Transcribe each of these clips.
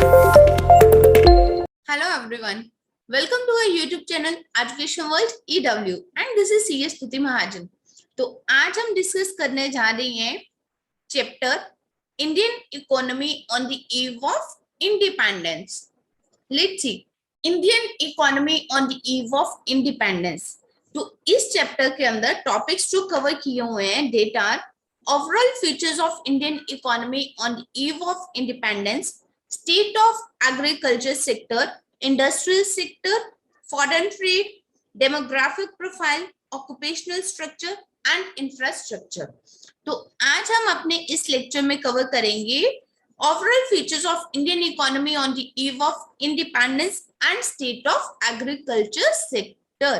Hello everyone, welcome to our YouTube channel Education World EW and this is CS Stuti Mahajan. तो आज हम discuss करने जा रहे हैं chapter Indian economy on the eve of independence. Let's see Indian economy on the eve of independence. तो इस chapter के अंदर टॉपिक्स जो कवर किए हुए हैं that are overall features of Indian economy on the eve of independence, state of agriculture sector, industrial sector, foreign trade, demographic profile, occupational structure and infrastructure. तो आज हम अपने इस लेक्चर में कवर करेंगे overall features of Indian economy on the eve of independence and state of agriculture sector.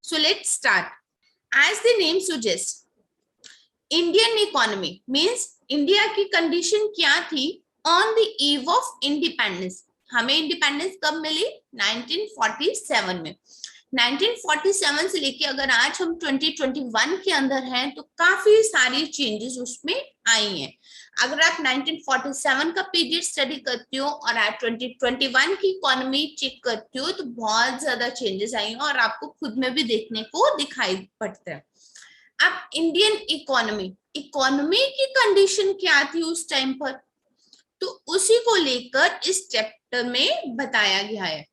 So let's start. As the name suggests, Indian economy means India की condition क्या थी on the eve of independence. हमें independence कब मिली? 1947 में. 1947 से लेके अगर आज हम 2021 के अंदर हैं तो काफी सारी चेंजेस उसमें आई हैं. अगर आप 1947 का पीरियड स्टडी करते हो और आप 2021 की इकोनॉमी चेक करते हो तो बहुत ज्यादा चेंजेस आई हैं और आपको खुद में भी देखने को दिखाई पड़ता है. अब इंडियन इकोनॉमी की कंडीशन क्या थी उस टाइम पर, तो उसी को लेकर इस चैप्टर में बताया गया है.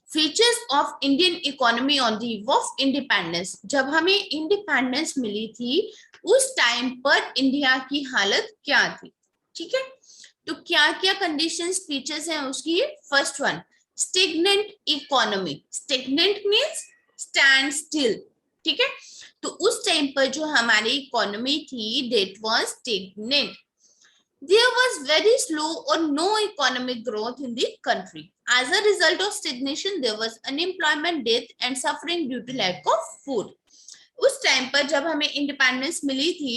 Features of Indian economy on the eve of independence. जब हमें इंडिपेंडेंस मिली थी उस टाइम पर इंडिया की हालत क्या थी. ठीक है, तो क्या क्या कंडीशंस फीचर्स हैं उसकी. First one, stagnant economy. Stagnant means stand still. ठीक है, तो उस टाइम पर जो हमारी इकोनॉमी थी that was stagnant. There was very slow or no economic growth in the country. As a result of stagnation, there was unemployment, death and suffering due to lack of food. उस time पर जब हमें independence मिली थी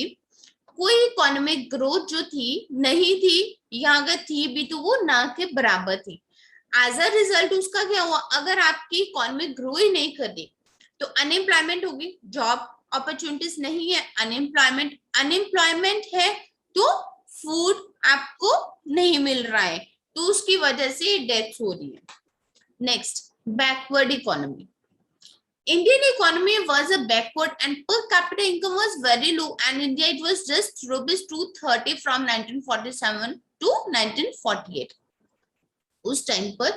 कोई economic growth जो थी नहीं थी, या अगर थी भी तो वो ना के बराबर थी. एज अ रिजल्ट उसका क्या हुआ, अगर आपकी इकोनॉमी ग्रो ही नहीं कर रही तो अनएम्प्लॉयमेंट होगी, जॉब अपॉर्चुनिटीज नहीं है, अनएम्प्लॉयमेंट है तो फूड आपको नहीं मिल रहा है, तो उसकी वजह से डेथ हो रही है. Next, backward economy. Indian economy was a backward and per capita income was very low and India it was just rupees 230 from 1947 to 1948. उस टाइम पर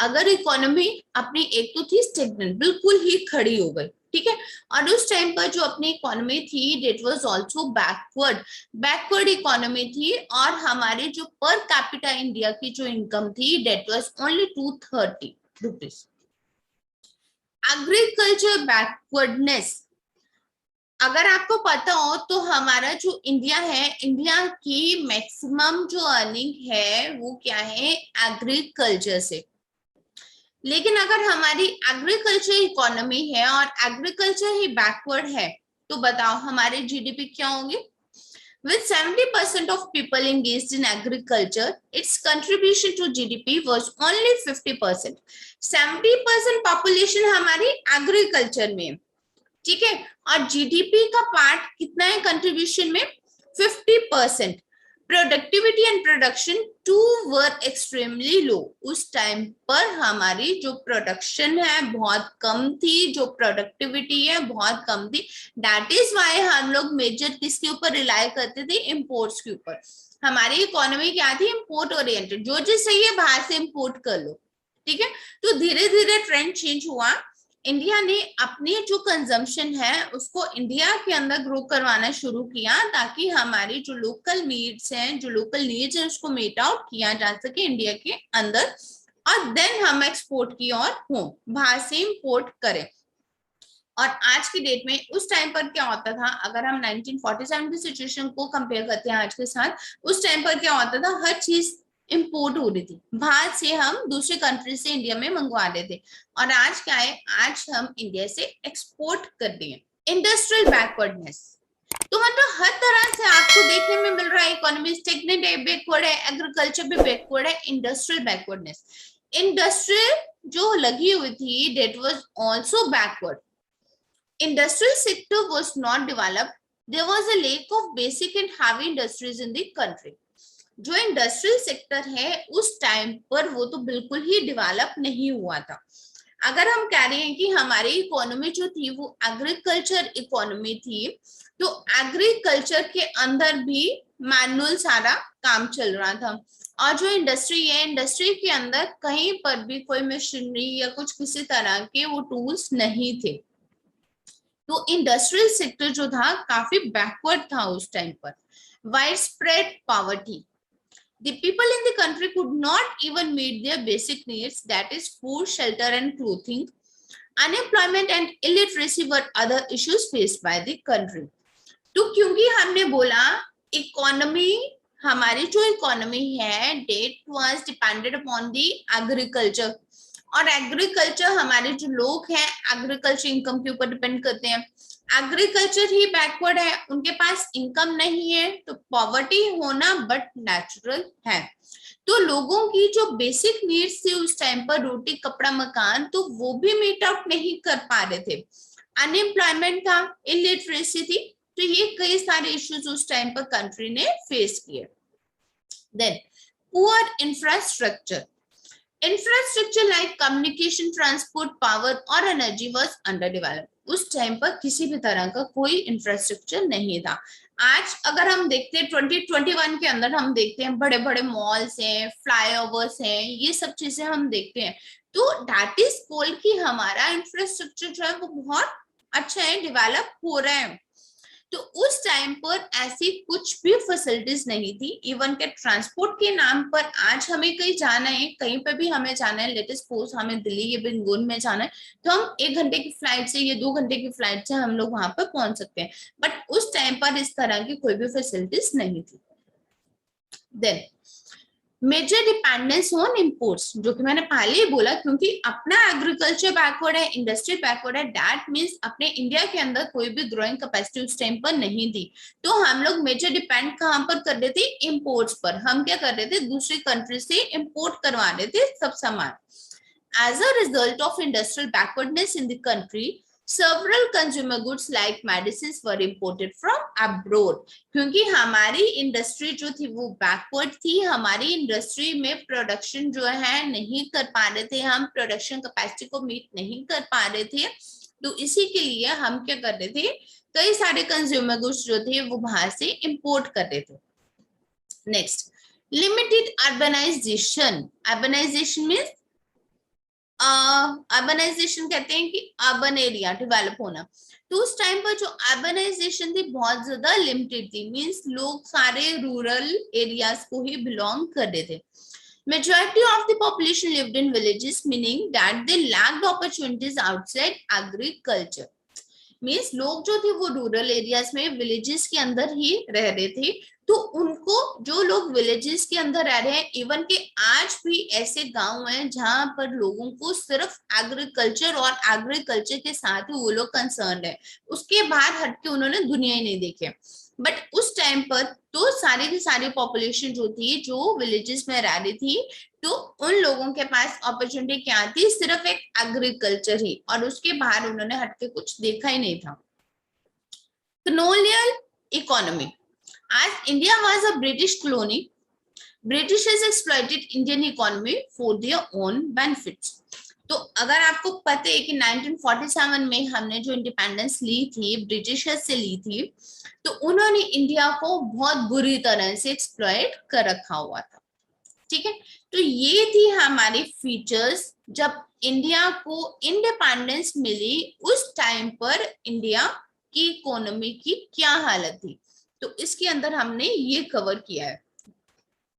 अगर इकोनॉमी अपनी एक तो थी स्टेगनेंट, बिल्कुल ही खड़ी हो गई. ठीक है, और उस टाइम पर जो अपनी इकोनॉमी थी that was also backward economy थी और हमारे जो पर कैपिटा इंडिया की जो इनकम थी that was only 230 rupees. Agriculture backwardness. अगर आपको पता हो तो हमारा जो इंडिया है, इंडिया की मैक्सिमम जो अर्निंग है वो क्या है, एग्रीकल्चर से. लेकिन अगर हमारी एग्रीकल्चर इकोनॉमी है और एग्रीकल्चर ही बैकवर्ड है तो बताओ हमारे जीडीपी क्या होंगे. With 70% of people engaged in agriculture, its contribution to GDP was only 50%. 70% population हमारी एग्रीकल्चर में. ठीक है, और जीडीपी का पार्ट कितना है कंट्रीब्यूशन में, 50%. Productivity and production too were extremely low. उस टाइम पर हमारी जो प्रोडक्शन है बहुत कम थी, जो प्रोडक्टिविटी है बहुत कम थी. दैट इज वाई हम लोग मेजर किसके ऊपर रिलाय करते थे, इंपोर्ट्स के ऊपर. हमारी इकोनॉमी क्या थी, इंपोर्ट ओरिएंटेड, जो चीज सही है बाहर से इंपोर्ट कर लो. ठीक है, तो धीरे धीरे ट्रेंड चेंज हुआ. इंडिया ने अपनी जो कंजम्पशन है उसको इंडिया के अंदर ग्रो करवाना शुरू किया ताकि हमारी जो लोकल नीड्स हैं उसको मीट आउट किया जा सके इंडिया के अंदर, और देन हम एक्सपोर्ट की और हो बाहर से इंपोर्ट करें. और आज की डेट में उस टाइम पर क्या होता था, अगर हम 1947 की सिचुएशन को कंपेयर करते हैं आज के साथ, उस टाइम पर क्या होता था, हर चीज इंपोर्ट हो रही थी, बाहर से हम दूसरे कंट्री से इंडिया में मंगवा रहे थे. और आज क्या है, आज हम इंडिया से एक्सपोर्ट कर रहे हैं. Industrial backwardness. तो मतलब हर तरह से आपको देखने में मिल रहा है इकोनॉमी स्टेगनेंट है, बैकवर्ड है, एग्रीकल्चर भी बैकवर्ड है. इंडस्ट्रियल बैकवर्डनेस, इंडस्ट्रियल जो लगी हुई थी that was also backward. Industrial sector was not developed. There was a lack of basic and heavy industries in the country. जो इंडस्ट्रियल सेक्टर है उस टाइम पर वो तो बिल्कुल ही डेवलप नहीं हुआ था। अगर हम कह रहे हैं कि हमारी इकोनॉमी जो थी वो एग्रीकल्चर इकोनॉमी थी, तो एग्रीकल्चर के अंदर भी मैनुअल सारा काम चल रहा था। और जो इंडस्ट्री है, इंडस्ट्री के अंदर कहीं पर भी कोई मशीनरी या कुछ किसी तरह के वो टूल्स नहीं थे। तो इंडस्ट्रियल सेक्टर जो था काफी बैकवर्ड था उस टाइम पर। Wide spread poverty, the people in the country could not even meet their basic needs, that is food, shelter and clothing. Unemployment and illiteracy were other issues faced by the country. तो क्योंकि हमने बोला economy, हमारी जो economy है that was depended upon the agriculture, और agriculture हमारे जो लोग हैं एग्रीकल्चर इनकम के ऊपर डिपेंड करते हैं। एग्रीकल्चर ही बैकवर्ड है, उनके पास इनकम नहीं है, तो पॉवर्टी होना बट नेचुरल है। तो लोगों की जो बेसिक नीड्स थी उस टाइम पर, रोटी कपड़ा मकान, तो वो भी मीट आउट नहीं कर पा रहे थे। अनएम्प्लॉयमेंट था, इलिटरेसी थी, तो ये कई सारे इश्यूज उस टाइम पर कंट्री ने फेस किए। Then poor infrastructure, infrastructure like communication, transport, power और एनर्जी वाज अंडर डेवलप्ड। उस टाइम पर किसी भी तरह का कोई इंफ्रास्ट्रक्चर नहीं था। आज अगर हम देखते हैं 2021 के अंदर हम देखते हैं बड़े बड़े मॉल्स हैं, फ्लाईओवर्स हैं, ये सब चीजें हम देखते हैं, तो दैट इज कॉल्ड कि हमारा इंफ्रास्ट्रक्चर जो है वो बहुत अच्छा है, डेवलप हो रहा है। तो उस टाइम पर ऐसी कुछ भी फैसिलिटीज नहीं थी। इवन के ट्रांसपोर्ट के नाम पर आज हमें कहीं जाना है, कहीं पे भी हमें जाना है, लेटेस्ट सपोज हमें दिल्ली या बेंगलुरु में जाना है, तो हम 1 घंटे की फ्लाइट से या 2 घंटे की फ्लाइट से हम लोग वहां पर पहुंच सकते हैं। बट उस टाइम पर इस तरह की कोई भी फैसिलिटीज नहीं थी। Then major dependence on imports, जो कि मैंने पहले ही बोला, क्योंकि अपना एग्रीकल्चर बैकवर्ड है, इंडस्ट्री बैकवर्ड है, दैट मींस अपने इंडिया के अंदर कोई भी ग्रोइंग कैपेसिटी उस टाइम पर नहीं थी। तो हम लोग मेजर डिपेंड कहां पर कर रहे थे? इंपोर्ट्स पर। हम क्या कर रहे थे? दूसरी कंट्री से इंपोर्ट करवा रहे थे सब सामान। As a result of industrial backwardness in the country, several consumer goods like medicines were imported from abroad। क्योंकि हमारी इंडस्ट्री जो थी वो बैकवर्ड थी, हमारी इंडस्ट्री में प्रोडक्शन जो है नहीं कर पा रहे थे, हम प्रोडक्शन कैपेसिटी को मीट नहीं कर पा रहे थे, तो इसी के लिए हम क्या कर रहे थे? कई सारे कंज्यूमर गुड्स जो थे वो बाहर से इंपोर्ट कर रहे थे। Next, limited urbanisation. Urbanisation means urbanisation कहते हैं कि अर्बन एरिया डेवलप होना। तो उस टाइम पर जो अर्बनाइजेशन थी बहुत ज्यादा लिमिटेड थी, मींस लोग सारे रूरल एरियाज को ही बिलोंग कर रहे थे। Majority of the population lived in villages, meaning that they lacked opportunities outside agriculture। Means लोग जो थे वो रूरल एरियाज में, विलेजेस के अंदर ही रह रहे थे। तो उनको, जो लोग विलेजेस के अंदर रह रहे हैं, इवन के आज भी ऐसे गांव हैं जहां पर लोगों को सिर्फ एग्रीकल्चर और एग्रीकल्चर के साथ ही वो लोग कंसर्न है, उसके बाहर हटके उन्होंने दुनिया ही नहीं देखी। बट उस टाइम पर तो सारी की सारी पॉपुलेशन जो थी, जो विलेजेस में रह रही थी, तो उन लोगों के पास अपॉर्चुनिटी क्या थी? सिर्फ एक एग्रीकल्चर ही, और उसके बाहर उन्होंने हटके कुछ देखा ही नहीं था। कॉलोनियल इकोनॉमी, आज India was a British colony, British has exploited Indian economy for their own benefits. तो अगर आपको पता है कि 1947 में हमने जो इंडिपेंडेंस ली थी, ब्रिटिशर्स से ली थी, तो उन्होंने इंडिया को बहुत बुरी तरह से एक्सप्लॉइट कर रखा हुआ था। ठीक है, तो ये थी हमारी फीचर्स जब इंडिया को इंडिपेंडेंस मिली, उस टाइम पर इंडिया की इकोनॉमी की क्या हालत थी, तो इसके अंदर हमने ये कवर किया है।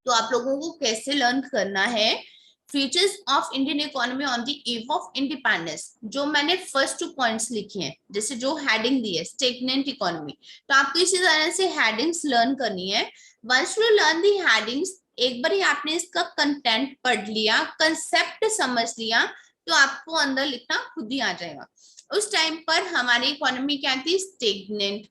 तो आप लोगों को कैसे लर्न करना है features of Indian economy on the eve of independence, जो मैंने फर्स्ट 2 पॉइंट्स लिखे हैं, जैसे जो हेडिंग दी है स्टेगनेंट इकोनॉमी, तो आपको इसी तरह से हेडिंग्स लर्न करनी है। Once you learn the headings, एक बार ही आपने इसका कंटेंट पढ़ लिया, कंसेप्ट समझ लिया, तो आपको अंदर लिखना खुद ही आ जाएगा। उस टाइम पर हमारी इकोनॉमी क्या थी? स्टेगनेंट,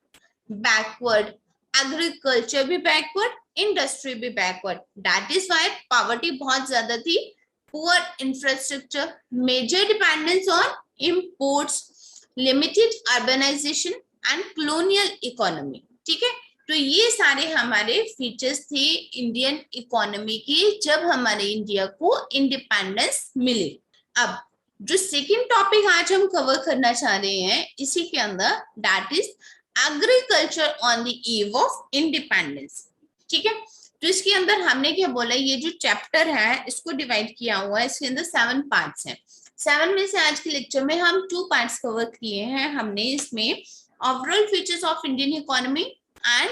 बैकवर्ड, एग्रीकल्चर भी बैकवर्ड, इंडस्ट्री भी backward, that is why poverty बहुत ज्यादा थी, poor infrastructure, major dependence on imports, limited urbanisation and colonial economy. ठीक है, तो ये सारे हमारे फीचर्स थे इंडियन इकोनॉमी के जब हमारे इंडिया को इंडिपेंडेंस मिले। अब जो सेकंड टॉपिक आज हम कवर करना चाह रहे हैं इसी के अंदर, that is agriculture on the eve of independence. ठीक है, तो इसके अंदर हमने क्या बोला, ये जो चैप्टर है इसको डिवाइड किया हुआ है, इसके अंदर 7 पार्ट्स हैं। 7 में से आज के लेक्चर में हम 2 पार्ट्स कवर किए हैं। हमने इसमें overall features of Indian economy and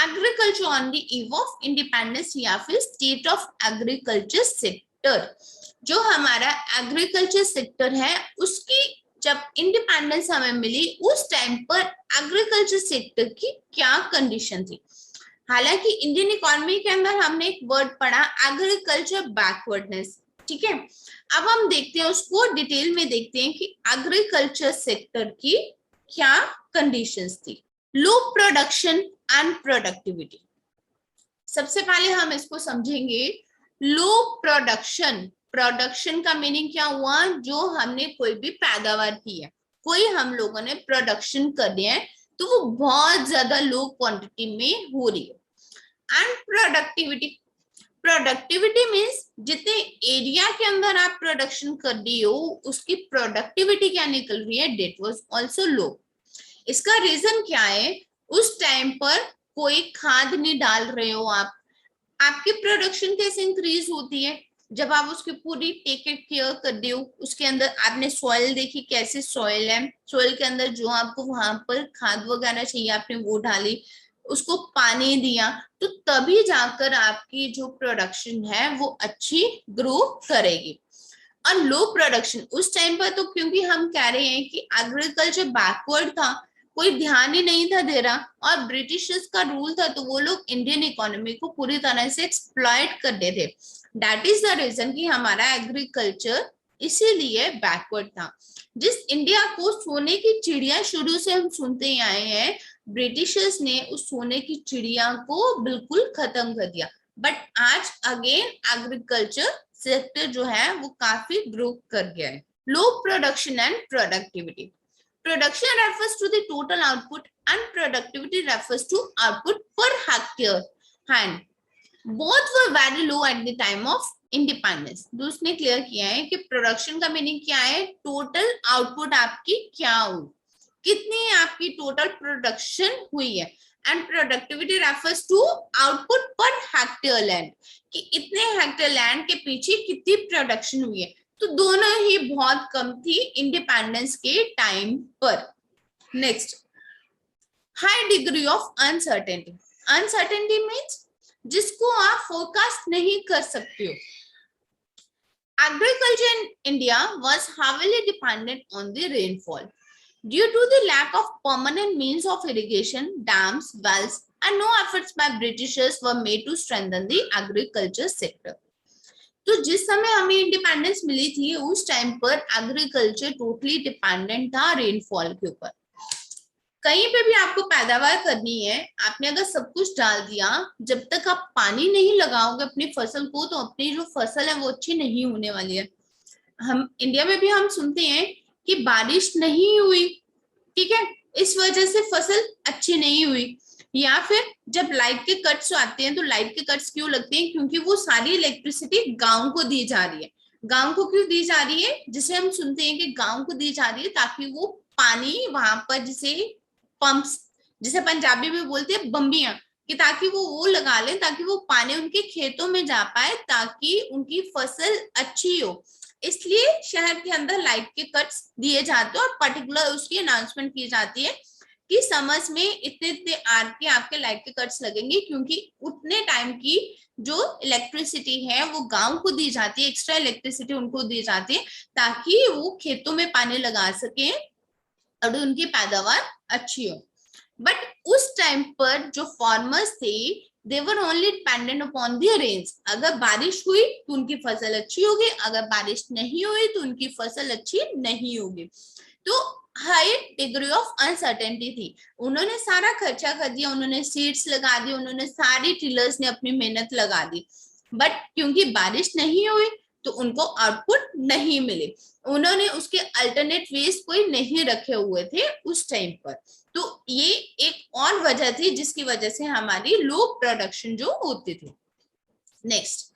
agriculture on the eve of independence या फिर स्टेट ऑफ एग्रीकल्चर सेक्टर, जो हमारा एग्रीकल्चर सेक्टर है उसकी जब इंडिपेंडेंस हमें मिली उस टाइम पर एग्रीकल्चर सेक्टर की क्या कंडीशन थी। हालांकि इंडियन इकोनॉमी के अंदर हमने एक वर्ड पढ़ा एग्रीकल्चर बैकवर्डनेस। ठीक है, अब हम देखते हैं उसको डिटेल में देखते हैं कि एग्रीकल्चर सेक्टर की क्या कंडीशंस थी। लो प्रोडक्शन एंड प्रोडक्टिविटी, सबसे पहले हम इसको समझेंगे। लो प्रोडक्शन, प्रोडक्शन का मीनिंग क्या हुआ, जो हमने कोई भी पैदावार की है, कोई हम लोगों ने प्रोडक्शन कर दिया है तो वो बहुत ज्यादा लो क्वांटिटी में हो रही है। एंड प्रोडक्टिविटी, प्रोडक्टिविटी मीन्स जितने एरिया के अंदर आप प्रोडक्शन कर रही हो उसकी प्रोडक्टिविटी क्या निकल रही है, डेट वाज आल्सो लो। इसका रीजन क्या है, उस टाइम पर कोई खाद नहीं डाल रहे हो आप, आपकी प्रोडक्शन कैसे इंक्रीज होती है, जब आप उसकी पूरी टेक केयर कर रहे हो, उसके अंदर आपने सॉइल देखी कैसे सॉइल है, सॉइल के अंदर जो आपको वहां पर खाद वगैरह चाहिए आपने वो डाली, उसको पानी दिया, तो तभी जाकर आपकी जो प्रोडक्शन है वो अच्छी ग्रो करेगी। और लो प्रोडक्शन उस टाइम पर, तो क्योंकि हम कह रहे हैं कि एग्रीकल्चर बैकवर्ड था, कोई ध्यान ही नहीं था दे रहा, और ब्रिटिशर्स का रूल था, तो वो लोग इंडियन इकोनॉमी को पूरी तरह से एक्सप्लॉइट कर रहे थे। दैट इज द रीजन कि हमारा एग्रीकल्चर इसीलिए बैकवर्ड था। जिस इंडिया को सोने की चिड़िया शुरू से हम सुनते ही आए हैं, ब्रिटिशर्स ने उस सोने की चिड़िया को बिल्कुल खत्म कर दिया। बट आज अगेन एग्रीकल्चर सेक्टर जो है वो काफी ग्रो कर गया है। Low production and productivity, production refers to the total output and productivity refers to output per hectare and both were very low at the time of independence। दूसरे clear किया है कि प्रोडक्शन का मीनिंग क्या है, टोटल आउटपुट आपकी क्या हुई, कितनी आपकी टोटल प्रोडक्शन हुई है, and productivity refers to output per hectare land, कि इतने हेक्टेयर लैंड के पीछे कितनी प्रोडक्शन हुई है। तो दोनों ही बहुत कम थी इंडिपेंडेंस के टाइम पर। Next, high degree of uncertainty, uncertainty means जिसको आप फोरकास्ट नहीं कर सकते हो। Agriculture in India was heavily dependent on the rainfall due to the lack of permanent means of irrigation, dams, wells and no efforts by Britishers were made to strengthen the agriculture sector. तो जिस समय हमें independence मिली थी उस time पर agriculture totally dependent था rainfall के ऊपर। कहीं पे भी आपको पैदावार करनी है, आपने अगर सब कुछ डाल दिया, जब तक आप पानी नहीं लगाओगे अपनी फसल को तो अपनी जो फसल है वो अच्छी नहीं होने वाली है। हम इंडिया में भी हम सुनते हैं कि बारिश नहीं हुई, ठीक है, इस वजह से फसल अच्छी नहीं हुई, या फिर जब लाइट के कट्स आते हैं तो लाइट के कट्स क्यों लगते हैं, क्योंकि वो सारी इलेक्ट्रिसिटी गांव को दी जा रही है। गांव को क्यों दी जा रही है, जिसे हम सुनते हैं कि गांव को दी जा रही है ताकि वो पानी वहां पर, जिसे पंप्स, जिसे पंजाबी में बोलते हैं बम्बियां, कि ताकि वो लगा लें ताकि वो पानी उनके खेतों में जा पाए ताकि उनकी फसल अच्छी हो। इसलिए शहर के अंदर लाइट के कट्स दिए जाते हैं और पर्टिकुलर उसकी अनाउंसमेंट की जाती है कि समझ में इतने इतने आर के आपके लाइट के कट्स लगेंगे, क्योंकि उतने टाइम की जो इलेक्ट्रिसिटी है वो गांव को दी जाती है, एक्स्ट्रा इलेक्ट्रिसिटी उनको दी जाती है ताकि वो खेतों में पानी लगा सके और उनकी पैदावार अच्छी हो। बट उस टाइम पर जो फार्मर्स थे they were only dependent upon the rains। अगर बारिश हुई तो उनकी फसल अच्छी होगी, अगर बारिश नहीं हुई तो उनकी फसल अच्छी नहीं होगी। तो हाई डिग्री ऑफ अनसर्टेनिटी थी। उन्होंने सारा खर्चा कर दिया, उन्होंने सीड्स लगा दी, उन्होंने सारी टिलर्स ने अपनी मेहनत लगा दी, बट क्योंकि बारिश नहीं हुई तो उनको आउटपुट नहीं मिले, उन्होंने उसके अल्टरनेट वेज कोई नहीं रखे हुए थे उस टाइम पर। तो ये एक और वजह थी जिसकी वजह से हमारी लो प्रोडक्शन जो होती थी। Next,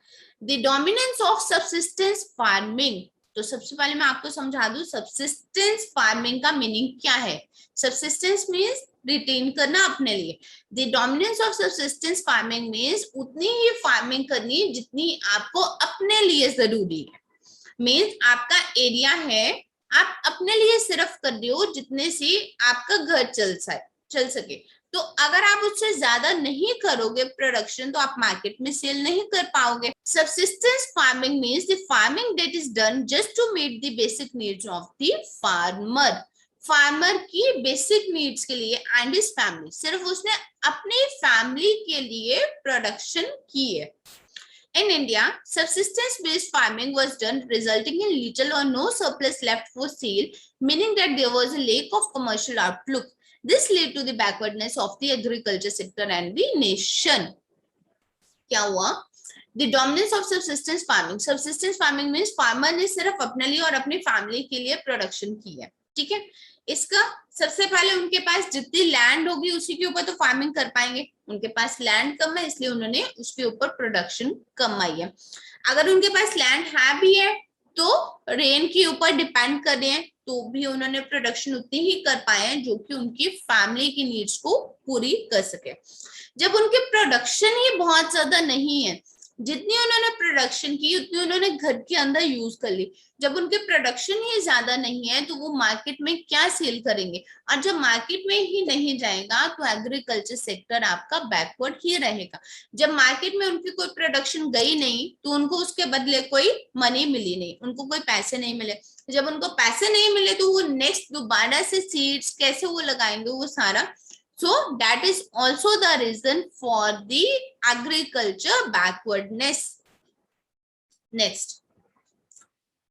the dominance of subsistence farming. तो सबसे पहले मैं आपको समझा दूं सब्सिस्टेंस फार्मिंग का मीनिंग क्या है। सब्सिस्टेंस मीन्स रिटेन करना अपने लिए। The dominance of subsistence farming means उतनी ही फार्मिंग करनी जितनी आपको अपने लिए जरूरी है। मीन्स आपका एरिया है, आप अपने लिए सिर्फ कर रहे हो जितने से आपका घर चल सके। तो अगर आप उससे ज्यादा नहीं करोगे प्रोडक्शन तो आप मार्केट में सेल नहीं कर पाओगे। Subsistence farming means the farming that is done just to meet the basic needs of the farmer. Farmer की बेसिक नीड्स के लिए एंड हिज फैमिली, सिर्फ उसने अपनी फैमिली के लिए प्रोडक्शन की है। In India, subsistence-based farming was done, resulting in little or no surplus left for sale, meaning that there was a lack of commercial outlook. This led to the backwardness of the agriculture sector and the nation. क्या हुआ? The dominance of subsistence farming. Subsistence farming means farmer ने सिर्फ अपने लिए और अपनी family के लिए प्रोडक्शन की है, ठीक है। इसका सबसे पहले उनके पास जितनी लैंड होगी उसी के ऊपर तो फार्मिंग कर पाएंगे। उनके पास लैंड कम है इसलिए उन्होंने उसके ऊपर प्रोडक्शन कम आई है। अगर उनके पास लैंड है भी है तो रेन के ऊपर डिपेंड कर रहे हैं तो भी उन्होंने प्रोडक्शन उतनी ही कर पाए हैं जो कि उनकी फैमिली की नीड्स को पूरी कर सके। जब उनके प्रोडक्शन ही बहुत ज्यादा नहीं है, जितनी उन्होंने प्रोडक्शन की उतनी उन्होंने घर के अंदर यूज कर ली। जब उनके प्रोडक्शन ही ज्यादा नहीं है तो वो मार्केट में क्या सेल करेंगे, और जब मार्केट में ही नहीं जाएगा तो एग्रीकल्चर सेक्टर आपका बैकवर्ड ही रहेगा। जब मार्केट में उनकी कोई प्रोडक्शन गई नहीं तो उनको उसके बदले कोई मनी मिली नहीं, उनको कोई पैसे नहीं मिले। जब उनको पैसे नहीं मिले तो वो नेक्स्ट दोबारा से सीड्स कैसे वो लगाएंगे वो सारा। So that is also the reason for the agriculture backwardness. Next,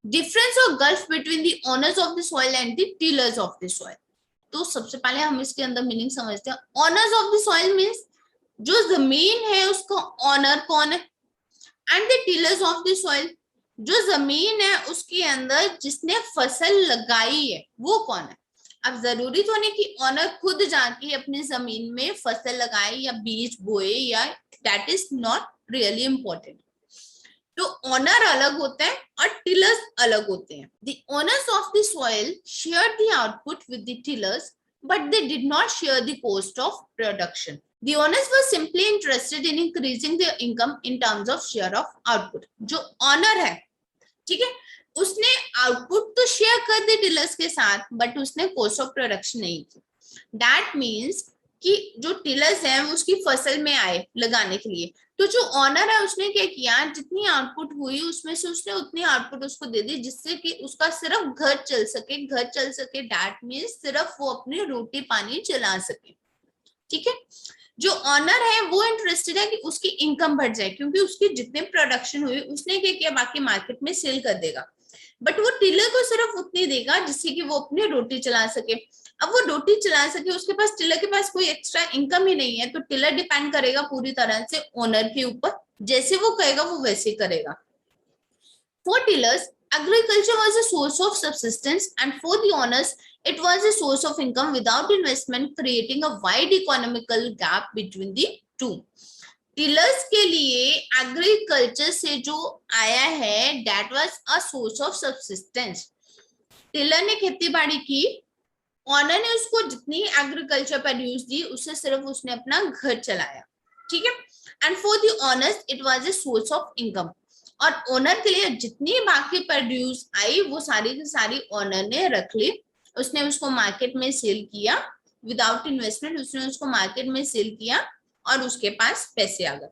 difference or gulf between the owners of the soil and the tillers of the soil. तो सबसे पहले हम इसके अंदर मीनिंग समझते हैं। owners of the soil means जो जमीन है उसका ऑनर कौन है, and the tillers of the soil जो जमीन है उसके अंदर जिसने फसल लगाई है वो कौन है। अब जरूरी तो नहीं कि ऑनर खुद जाके अपनी जमीन में फसल लगाए या बीज बोए, या that is not really important. तो ऑनर अलग होता है और टिलर्स अलग होते हैं। The owners of the soil share the output with the tillers but they did not share the cost of production. The owners were simply interested in increasing their income in terms of share of output. जो honour है, ठीक है, उसने output तो share कर दी tillers के साथ but उसने कॉस्ट ऑफ प्रोडक्शन नहीं की। दैट मीन्स कि जो टिलर्स हैं वो उसकी फसल में आए लगाने के लिए, तो जो ऑनर है उसने क्या किया, जितनी आउटपुट हुई उसमें से उसने उतनी आउटपुट उसको दे दी जिससे कि उसका सिर्फ घर चल सके। दैट मीन्स सिर्फ वो अपनी रोटी पानी चला सके, ठीक है। जो ऑनर है वो इंटरेस्टेड है कि उसकी इनकम बढ़ जाए क्योंकि उसकी जितने प्रोडक्शन हुई उसने क्या किया बाकी मार्केट में सेल कर देगा, बट वो टिलर को सिर्फ उतनी देगा जिससे कि वो अपनी रोटी चला सके। अब वो रोटी चला सके उसके पास टिलर के पास कोई एक्स्ट्रा इनकम ही नहीं है, तो टिलर डिपेंड करेगा पूरी तरह से ओनर के ऊपर, जैसे वो कहेगा वो वैसे करेगा। For tillers agriculture was a source of subsistence and for the owners it was a source of income without investment, creating a wide economical gap between the two. Tillers के लिए एग्रीकल्चर से जो आया है that was a source of subsistence. Tiller ने खेती बाड़ी की, ऑनर ने उसको जितनी एग्रीकल्चर प्रोड्यूस दी उससे सिर्फ उसने अपना घर चलाया, ठीक है। And for the honours it was a source of income, और ओनर के लिए जितनी बाकी प्रोड्यूस आई वो सारी की सारी ओनर ने रख ली, उसने उसको मार्केट में सेल किया विदाउट इन्वेस्टमेंट, उसने उसको मार्केट में सेल किया और उसके पास पैसे आ गए।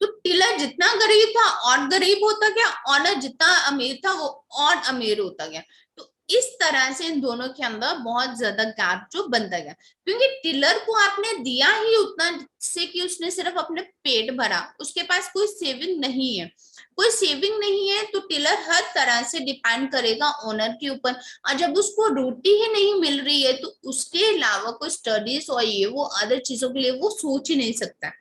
तो टिलर जितना गरीब था और गरीब होता गया, ऑनर जितना अमीर था वो और अमीर होता गया। तो इस तरह से इन दोनों के अंदर बहुत ज्यादा गैप जो बनता गया, क्योंकि टिलर को आपने दिया ही उतना से कि उसने सिर्फ अपने पेट भरा, उसके पास कोई सेविंग नहीं है, कोई सेविंग नहीं है, तो टिलर हर तरह से डिपेंड करेगा ओनर के ऊपर। और जब उसको रोटी ही नहीं मिल रही है तो उसके अलावा कोई स्टडीज और ये वो अदर चीजों के लिए वो सोच ही नहीं सकता।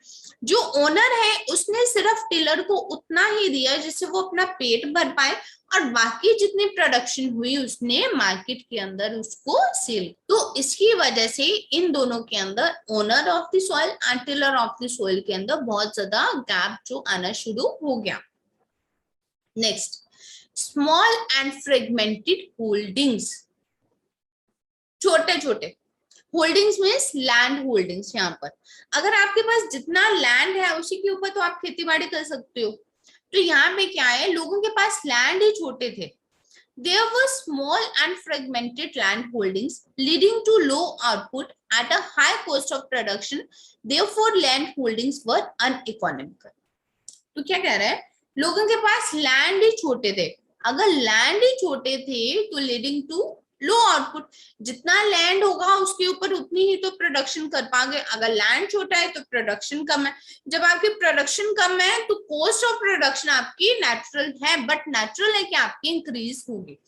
जो ओनर है उसने सिर्फ टिलर को उतना ही दिया जिससे वो अपना पेट भर पाए, और बाकी जितनी प्रोडक्शन हुई उसने मार्केट के अंदर उसको सेल। तो इसकी वजह से इन दोनों के अंदर, owner of the soil and tiller of the soil के अंदर बहुत ज्यादा गैप जो आना शुरू हो गया। Next, small and fragmented holdings. छोटे छोटे होल्डिंग्स मीन्स लैंड होल्डिंग्स। यहाँ पर अगर आपके पास जितना लैंड है उसी के ऊपर तो आप खेती बाड़ी कर सकते हो, तो यहाँ पे क्या है, लोगों के पास लैंड ही छोटे थे। There were small and fragmented land holdings leading to low output at a high cost of production. Therefore, land holdings were uneconomical. तो क्या कह रहा है, लोगों के पास लैंड ही छोटे थे। अगर लैंड ही छोटे थे तो लीडिंग टू लो आउटपुट, जितना लैंड होगा उसके ऊपर उतनी ही तो प्रोडक्शन कर पाओगे। अगर लैंड छोटा है तो प्रोडक्शन कम है, जब आपकी प्रोडक्शन कम है तो कॉस्ट ऑफ प्रोडक्शन आपकी नेचुरल है, बट नेचुरल है कि आपकी इंक्रीज होगी।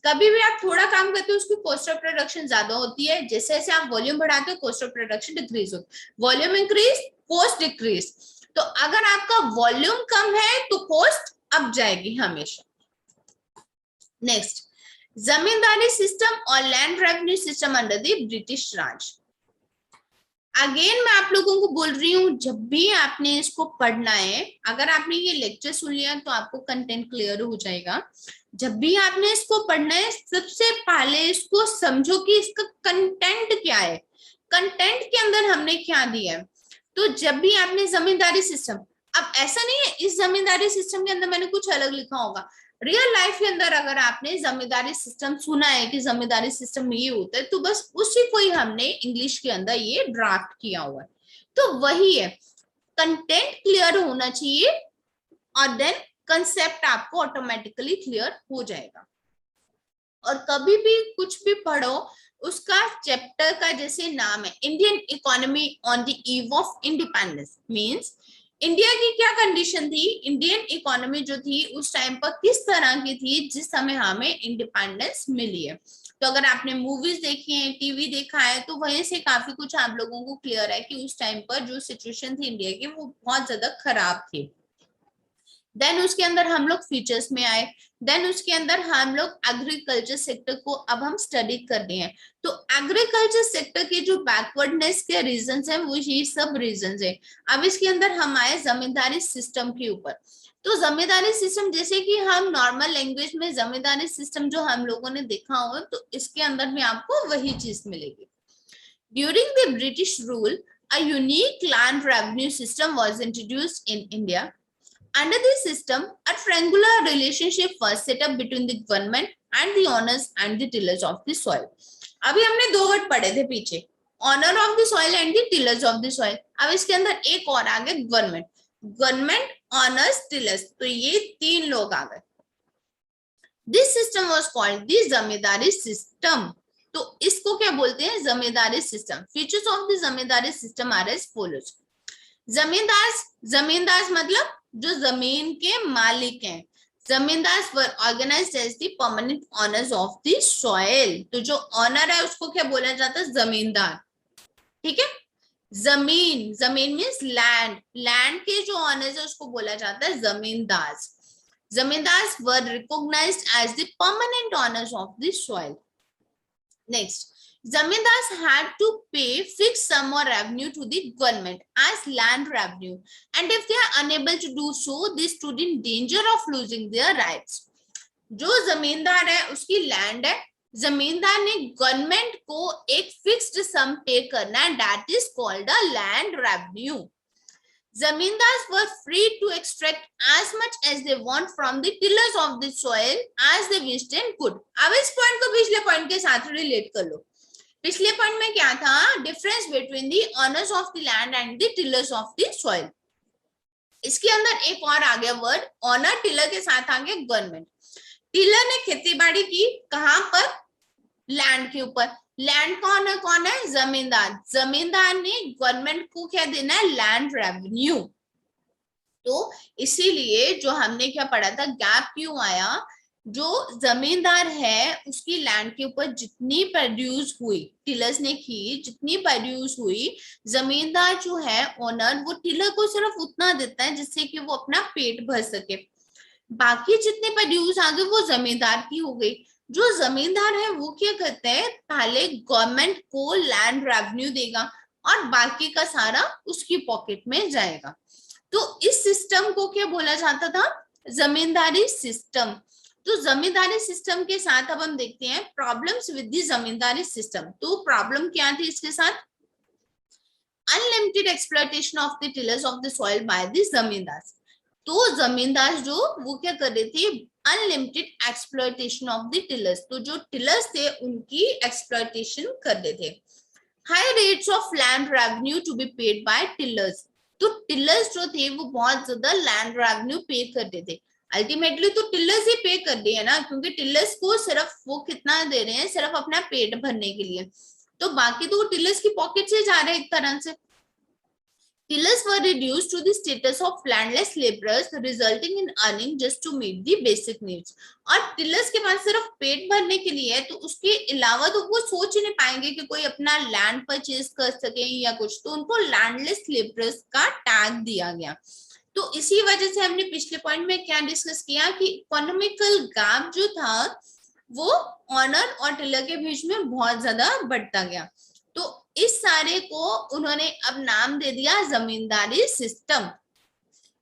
कभी भी आप थोड़ा काम करते हो उसकी कॉस्ट ऑफ प्रोडक्शन ज्यादा होती है, जैसे जैसे आप वॉल्यूम बढ़ाते हो कॉस्ट ऑफ प्रोडक्शन डिक्रीज होती है, वॉल्यूम इंक्रीज कॉस्ट डिक्रीज। तो अगर आपका वॉल्यूम कम है तो कॉस्ट अप जाएगी हमेशा। नेक्स्ट, जमींदारी सिस्टम और land revenue system under the British Raj. Again मैं आप लोगों को बोल रही हूँ, जब भी आपने इसको पढ़ना है, अगर आपने ये लेक्चर सुन लिया तो आपको कंटेंट क्लियर हो जाएगा। जब भी आपने इसको पढ़ना है सबसे पहले इसको समझो कि इसका कंटेंट क्या है, कंटेंट के अंदर हमने क्या दिया है। तो जब भी आपने जमींदारी सिस्टम, अब ऐसा नहीं है इस जमींदारी सिस्टम के अंदर मैंने कुछ अलग लिखा होगा, रियल लाइफ के अंदर अगर आपने जमींदारी सिस्टम सुना है कि जमींदारी सिस्टम ये होता है तो बस उसी को ही हमने इंग्लिश के अंदर ये ड्राफ्ट किया हुआ है। तो वही है, कंटेंट क्लियर होना चाहिए और देन कंसेप्ट आपको ऑटोमेटिकली क्लियर हो जाएगा। और कभी भी कुछ भी पढ़ो उसका चैप्टर का जैसे नाम है Indian economy on the eve of independence, means India की क्या कंडीशन थी, इंडियन इकोनॉमी जो थी उस टाइम पर किस तरह की थी जिस समय हमें इंडिपेंडेंस मिली है। तो अगर आपने मूवीज देखी है, टीवी देखा है, तो वहीं से काफी कुछ आप लोगों को क्लियर है कि उस टाइम पर जो सिचुएशन थी इंडिया की वो बहुत ज्यादा खराब थी। देन उसके अंदर हम लोग फीचर्स में आए, देन उसके अंदर हम लोग एग्रीकल्चर सेक्टर को अब हम स्टडी कर रहे हैं। तो एग्रीकल्चर सेक्टर के जो बैकवर्डनेस के रीजंस हैं वो ये सब रीजंस है। अब इसके अंदर हम आए जमींदारी सिस्टम के ऊपर। तो जमींदारी सिस्टम जैसे कि हम नॉर्मल लैंग्वेज में जमींदारी सिस्टम जो हम लोगों ने देखा हो, तो इसके अंदर भी आपको वही चीज मिलेगी। During the British rule a unique land revenue system was introduced in India. Under this system, a triangular relationship was set up between the government and the owners and the tillers of the soil. अभी हमने दो word पढ़े थे पीछे, owner of the soil and the tillers of the soil. अब इसके अंदर एक और आ गए गवर्नमेंट, गवर्नमेंट, ऑनर्स, टिलर्स, तो ये तीन लोग आ गए। This system was called the zamindari system. तो इसको क्या बोलते हैं, zamindari system. Features of the zamindari system are as follows. Zamindar मतलब जो जमीन के मालिक हैं। Zamindar were organised as the permanent owners of the soil. तो जो ऑनर है उसको क्या बोला जाता है, जमींदार। ठीक है, जमीन, जमीन मीन्स लैंड, लैंड के जो ऑनर्स है उसको बोला जाता है zamindar. Zamindar were recognised as the permanent owners of the soil. Next, zamindars had to pay fixed sum or revenue to the government as land revenue, and if they are unable to do so, they stood in danger of losing their rights. जो जमींदार है उसकी land है, जमींदार ने government को एक fixed सम पे करना है, that is called a land revenue. Zamindars were free to extract as much as they want from the tillers of the soil as they wished and could. अब इस पॉइंट को पिछले पॉइंट के साथ रिलेट कर लो। पिछले पॉइंट में क्या था, difference between the honours of the land and the tillers of the soil. इसके अंदर एक और आ गया वर्ड, ऑनर, टिलर के साथ आ गया गवर्नमेंट। टिलर ने खेती बाड़ी की कहां पर, लैंड के ऊपर। लैंड कौन है? जमींदार। जमींदार ने गवर्नमेंट को क्या देना है? Land revenue. तो इसीलिए जो हमने क्या पढ़ा था, गैप क्यों आया? जो जमींदार है उसकी लैंड के ऊपर जितनी प्रोड्यूस हुई, टिलर्स ने की जितनी प्रोड्यूस हुई, जमींदार जो है ओनर, वो टिलर को सिर्फ उतना देता है जिससे कि वो अपना पेट भर सके। बाकी जितने प्रोड्यूस आ गए वो जमींदार की हो गई। जो जमींदार है वो क्या करते हैं, पहले गवर्नमेंट को लैंड रेवेन्यू देगा और बाकी का सारा उसकी पॉकेट में जाएगा। तो इस सिस्टम को क्या बोला जाता था? जमींदारी सिस्टम। तो जमींदारी सिस्टम के साथ अब हम देखते हैं problems with the zamindari system. तो प्रॉब्लम क्या थी इसके साथ? Unlimited exploitation of the tillers of the soil by the zamindar. तो जमींदार जो वो क्या कर रहे थे? Unlimited exploitation of the tillers. तो जो टिलर्स थे उनकी एक्सप्लॉयटेशन कर रहे थे। High rates of land revenue to be paid by tillers. तो टिलर्स जो थे वो बहुत ज्यादा लैंड रेवेन्यू पे करते थे। अल्टीमेटली तो टिलर्स ही पे कर रहे हैं ना, क्योंकि टिलर्स को सिर्फ वो कितना दे रहे हैं? सिर्फ अपना पेट भरने के लिए। तो बाकी तो टिलर्स की पॉकेट से जा रहे हैं एक तरह से। Tillers were reduced to the status of landless laborers, resulting in earning just to meet the basic needs. और टिलर्स के पास सिर्फ पेट भरने के लिए है, तो उसके अलावा तो वो सोच ही नहीं पाएंगे कि कोई अपना लैंड परचेज कर सके या कुछ, तो उनको लैंडलेस लेबरर्स का टैग दिया गया। तो इसी वजह से हमने पिछले पॉइंट में क्या डिस्कस किया कि इकोनॉमिकल गैप जो था वो ऑनर और टिलर के बीच में बहुत ज्यादा बढ़ता गया। तो इस सारे को उन्होंने अब नाम दे दिया जमींदारी सिस्टम।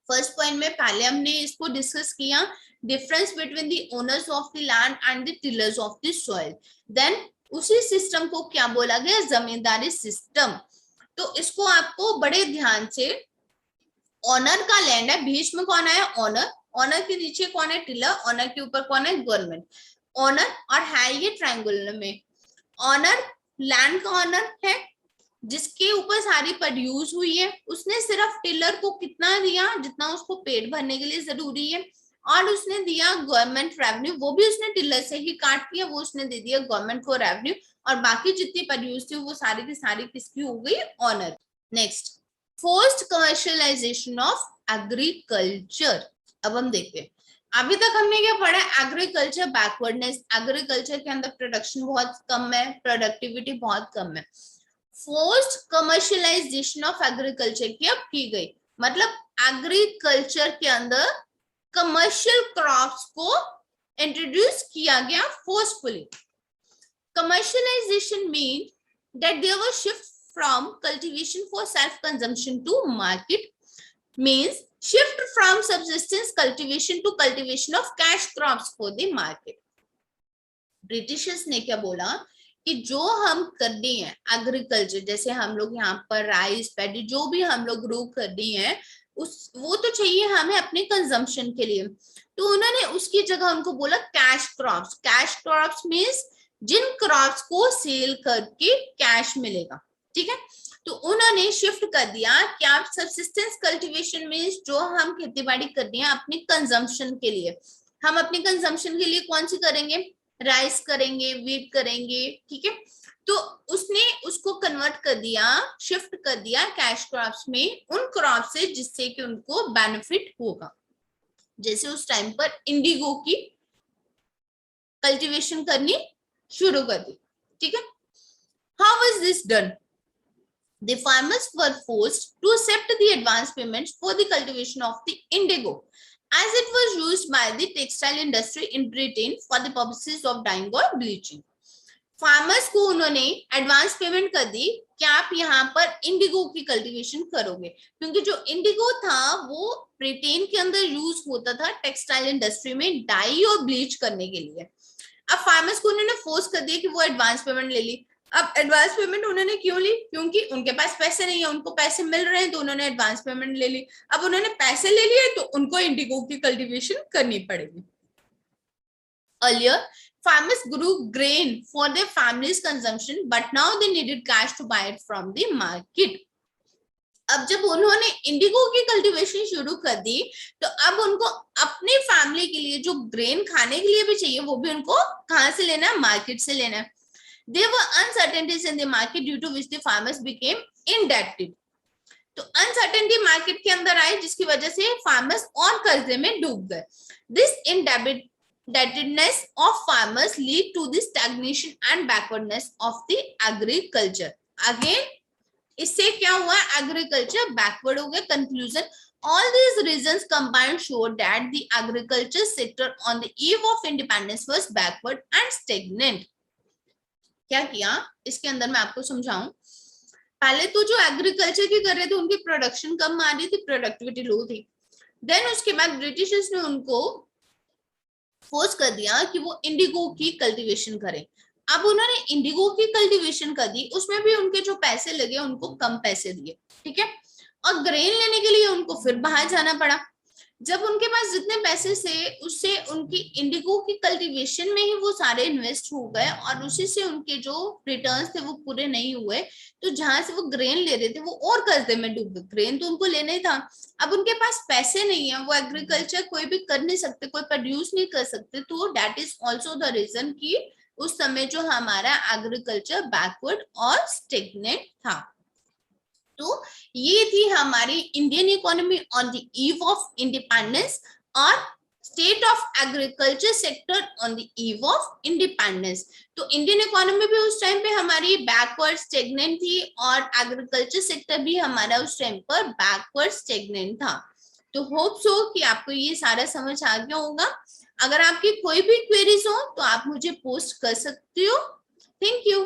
फर्स्ट पॉइंट में पहले हमने इसको डिस्कस किया, difference between the owners of the land and the tillers of the soil. Then उसी सिस्टम को क्या बोला गया? जमींदारी सिस्टम। तो इसको आपको बड़े ध्यान से, ऑनर का लैंड है, बीच में कौन है? ऑनर। ऑनर के नीचे कौन है? टिलर। ऑनर के ऊपर कौन है? गवर्नमेंट। ऑनर और है ये ट्रायंगुलर में। ऑनर लैंड का ऑनर है जिसके ऊपर सारी प्रोड्यूस हुई है, उसने सिर्फ टिलर को कितना दिया? जितना उसको पेट भरने के लिए जरूरी है। और उसने दिया गवर्नमेंट रेवेन्यू, वो भी उसने टिलर से ही काट दिया, वो उसने दे दिया गवर्नमेंट को रेवेन्यू। और बाकी जितनी प्रोड्यूस थी वो सारी की सारी किसकी हो गई? Owner. Next, forced commercialisation of agriculture. अब हम देखते हैं, अभी तक हमने क्या पढ़ा? Agriculture backwardness. एग्रीकल्चर के अंदर प्रोडक्शन बहुत कम है, प्रोडक्टिविटी बहुत कम है। फोर्स्ड कमर्शियलाइजेशन ऑफ एग्रीकल्चर की अब की गई, मतलब एग्रीकल्चर के अंदर कमर्शियल क्रॉप्स को इंट्रोड्यूस किया गया forcefully. Commercialisation mean that there was shift from cultivation for self consumption to market, means shift from subsistence cultivation to cultivation of cash crops for the market. Britishers ने क्या बोला कि जो हम कर रहे हैं एग्रीकल्चर, जैसे हम लोग यहाँ पर राइस, पैडी, जो भी हम लोग ग्रो कर रहे हैं, उस वो तो चाहिए हमें अपने कंजम्पशन के लिए। तो उन्होंने उसकी जगह उनको बोला cash crops. Cash crops means जिन क्रॉप्स को सेल करके कैश मिलेगा, ठीक है। तो उन्होंने शिफ्ट कर दिया कि आप सब्सिस्टेंस कल्टीवेशन में जो हम खेती बाड़ी कर रहे हैं अपने कंजम्पशन के लिए, हम अपने कंजम्पशन के लिए कौन सी करेंगे? राइस करेंगे, वीट करेंगे, ठीक है। तो उसने उसको कन्वर्ट कर दिया, शिफ्ट कर दिया कैश क्रॉप्स में, उन क्रॉप से जिससे कि उनको बेनिफिट होगा। जैसे उस टाइम पर इंडिगो की कल्टीवेशन करनी शुरू कर दी, ठीक है। How was this done? The farmers were forced to accept the advance payments for the cultivation of the indigo, as it was used by the textile industry in Britain for the purposes of dyeing or bleaching. Farmers को उन्होंने advance payment कर दी कि आप यहाँ पर Indigo की cultivation करोगे, क्योंकि जो इंडिगो था वो ब्रिटेन के अंदर यूज होता था टेक्सटाइल इंडस्ट्री में डाई और ब्लीच करने के लिए। अब फार्मर्स को उन्होंने फोर्स कर दिया कि वो एडवांस पेमेंट ले ली। अब एडवांस पेमेंट उन्होंने क्यों ली? क्योंकि उनके पास पैसे नहीं है, उनको पैसे मिल रहे हैं तो उन्होंने एडवांस पेमेंट ले ली। अब उन्होंने पैसे ले लिए तो उनको इंडिगो की कल्टीवेशन करनी पड़ेगी। Earlier, farmers grew grain for their family's consumption, but now they needed cash to buy it from the market. अब जब उन्होंने इंडिगो की कल्टीवेशन शुरू कर दी तो अब उनको अपने फैमिली के लिए जो ग्रेन खाने के लिए भी चाहिए वो भी उनको कहाँ से लेना है? मार्केट से लेना है। There were uncertainties in the market due to which the farmers became indebted. तो अनसर्टेनिटी मार्केट के अंदर आई जिसकी वजह से फार्मर्स और कर्जे में डूब गए. This indebtedness of farmers lead to the stagnation and backwardness of the agriculture. Again इससे क्या हुआ, एग्रीकल्चर बैकवर्ड हो गया. Conclusion, all these reasons combined show that the agriculture sector on the eve of independence was backward and stagnant. क्या किया इसके अंदर मैं आपको समझाऊं. पहले तो जो एग्रीकल्चर की कर रहे थे उनकी प्रोडक्शन कम आ रही थी, प्रोडक्टिविटी लो थी. देन उसके बाद ब्रिटिशर्स ने उनको फोर्स कर दिया कि वो इंडिगो की कल्टीवेशन करें. अब उन्होंने इंडिगो की कल्टीवेशन कर दी, उसमें भी उनके जो पैसे लगे उनको कम पैसे दिए, ठीक है. और ग्रेन लेने के लिए उनको फिर बाहर जाना पड़ा. जब उनके पास जितने पैसे से उससे उनकी इंडिगो की कल्टीवेशन में ही वो सारे इन्वेस्ट हो गए और उसी से उनके जो रिटर्न्स थे वो पूरे नहीं हुए. तो जहां से वो ग्रेन ले रहे थे वो और कर्जे में डूब गए. ग्रेन तो उनको लेना ही था, अब उनके पास पैसे नहीं है, वो एग्रीकल्चर कोई भी कर नहीं सकते, कोई प्रोड्यूस नहीं कर सकते. तो that is also the reason कि उस समय जो हमारा एग्रीकल्चर बैकवर्ड और स्टेगनेंट था. तो ये थी हमारी Indian economy on the eve of independence और state of agriculture sector on the eve of independence. तो इंडियन इकोनॉमी भी उस टाइम पे हमारी बैकवर्ड स्टेगनेंट थी और एग्रीकल्चर सेक्टर भी हमारा उस टाइम पर बैकवर्ड स्टेगनेंट था. तो होप सो कि आपको ये सारा समझ आ गया होगा. अगर आपकी कोई भी क्वेरीज हो तो आप मुझे पोस्ट कर सकते हो. Thank you.